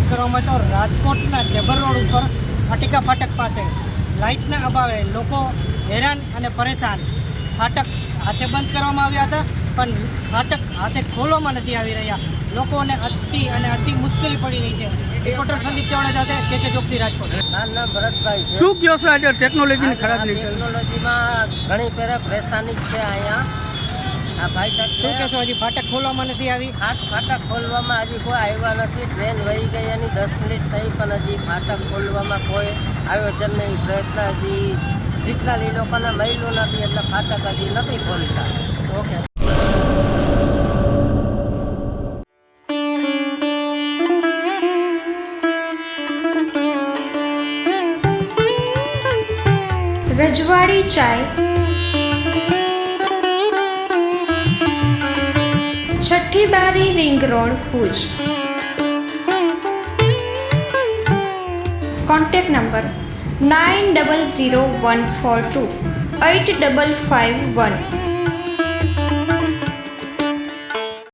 વાત કરવામાં તો રાજકોટના ઢેબર રોડ ઉપર અટિકા ફાટક પાસે લાઇટના અભાવે લોકો હેરાન અને પરેશાન. ફાટક હાથે બંધ કરવામાં આવ્યા હતા, પણ ફાટક હાથે ખોલવામાં નથી આવી રહ્યા. લોકોને અતિ મુશ્કેલી પડી રહી છે. રિપોર્ટર સંદીપ ચાવડા સાથે કે ચોકસી, રાજકોટ. નામ ભરતભાઈ છે. શું કહો છો આજે ટેકનોલોજીની ખરાબી? ટેકનોલોજીમાં ઘણી પેરે પરેશાની છે અહીંયા. આ ફાટક શું કહેશો, હજી ફાટક ખોલવામાં નથી આવી? ફાટક ખોલવામાં હજી કોઈ આવ્યા નથી. ટ્રેન વહી ગઈ એની 10 મિનિટ થઈ, પણ હજી ફાટક ખોલવામાં કોઈ આયોજન નહીં. પ્રયત્ન હજી સિગ્નલ એ લોકોને મળ્યું નથી, એટલે ફાટક હજી નથી ખોલતા. ઓકે. રજવાડી ચાય, છઠ્ઠી બારી, ring road, Bhuj. Contact number 9001428551.